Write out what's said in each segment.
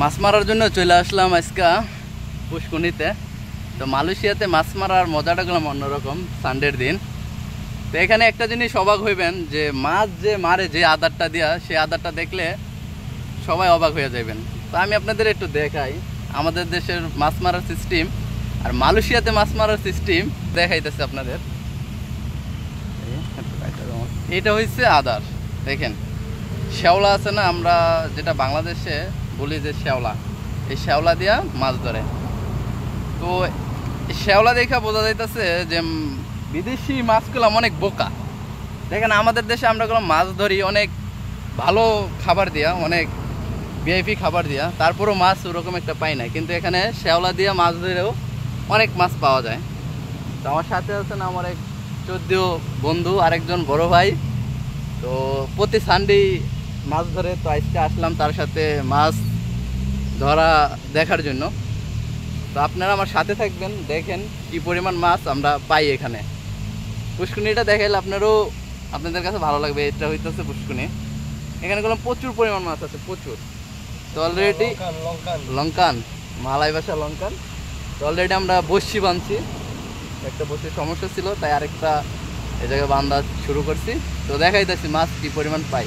মাছ মারার জন্য চলে আসলাম আজকে পুষ্কুনিতে। তো মালয়েশিয়াতে মাছ মারার মজাটা গেলাম অন্যরকম সানডের দিন। তো এখানে একটা জিনিস অবাক হইবেন যে মাছ যে মারে যে আদারটা দিয়া সেই আদারটা দেখলে সবাই অবাক হয়ে যাবেন। তো আমি আপনাদের একটু দেখাই আমাদের দেশের মাছ মারার সিস্টেম আর মালয়েশিয়াতে মাছ মারার সিস্টেম দেখাইতেছে আপনাদের। এটা হচ্ছে আদার, দেখেন শ্যাওলা আছে না, আমরা যেটা বাংলাদেশে বলি যে শ্যাওলা, এই শ্যাওলা দিয়া মাছ ধরে। তো শ্যাওলা দেখা বোঝা যাইতেছে যে বিদেশি মাছগুলো অনেক বোকা। দেখেন আমাদের দেশে আমরা মাছ ধরি অনেক ভালো খাবার দিয়া, অনেক ভিআইপি খাবার দিয়া, তারপরও মাছ ওরকম একটা পাই না। কিন্তু এখানে শ্যাওলা দিয়া মাছ ধরেও অনেক মাছ পাওয়া যায়। তো আমার সাথে আছেন আমার এক চোদ্দীয় বন্ধু, আরেকজন বড় ভাই। তো প্রতি সানডে মাছ ধরে। তো আজকে আসলাম তার সাথে মাছ ধরা দেখার জন্য। তো আপনারা আমার সাথে থাকবেন, দেখেন কি পরিমাণ মাছ আমরা পাই এখানে। পুষ্কুনিটা দেখাইলে আপনাদের কাছে ভালো লাগবে। এটা হইতেছে পুষ্কুনি, এখানে প্রচুর পরিমাণ মাছ আছে, প্রচুর। তো অলরেডি লঙ্কান, মালয় ভাষা লঙ্কান। তো অলরেডি আমরা বসি বাঁধছি, একটা বসির সমস্যা ছিল তাই আরেকটা এই জায়গায় বান্ধা শুরু করছি। তো দেখাইতেছি মাছ কি পরিমাণ পাই।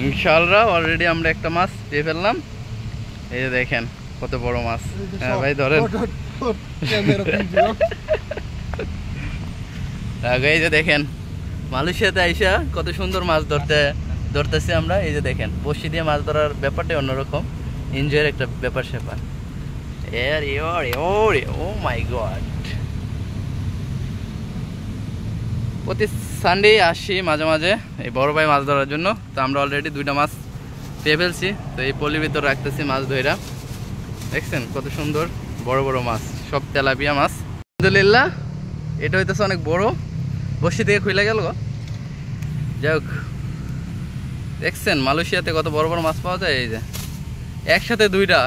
ইনশাআল্লাহ অলরেডি আমরা একটা মাছ পেয়ে ফেললাম। এই যে দেখেন কত বড় মাছ। হ্যাঁ ভাই ধরেন। এই যে দেখেন মালয়েশিয়াতে আইসা কত সুন্দর মাছ ধরতেছি আমরা। এই যে দেখেন বসি দিয়ে মাছ ধরার ব্যাপারটাই অন্যরকম, এনজয়ের একটা ব্যাপার স্যাপার। ও মাই গড, প্রতি সানডে আসি মাঝে মাঝে এই বড় ভাই মাছ ধরার জন্য। তো আমরা অলরেডি 2টা মাছ পেয়ে ফেলছি। তো এই পলির ভিতর রাখতেছি মাছ ধইরা। দেখছেন কত সুন্দর বড় বড় মাছ, সব তেলাপিয়া মাছ। আলহামদুলিল্লাহ এটা হইতেছে অনেক বড়, বসি থেকে খুলে গেল। যাই হোক, দেখছেন মালয়েশিয়াতে কত বড় বড় মাছ পাওয়া যায়। এই যে একসাথে 2টা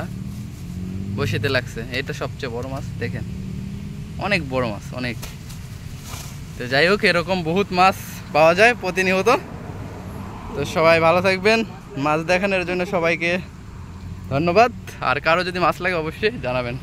বসিতে লাগছে। এটা সবচেয়ে বড় মাছ, দেখেন অনেক বড় মাছ, অনেক। তো যাই হোক, এরকম বহুত মাছ পাওয়া যায় প্রতিনিয়ত। তো সবাই ভালো থাকবেন, মাছ দেখানোর জন্য সবাইকে ধন্যবাদ। আর কারো যদি মাছ লাগে অবশ্যই জানাবেন।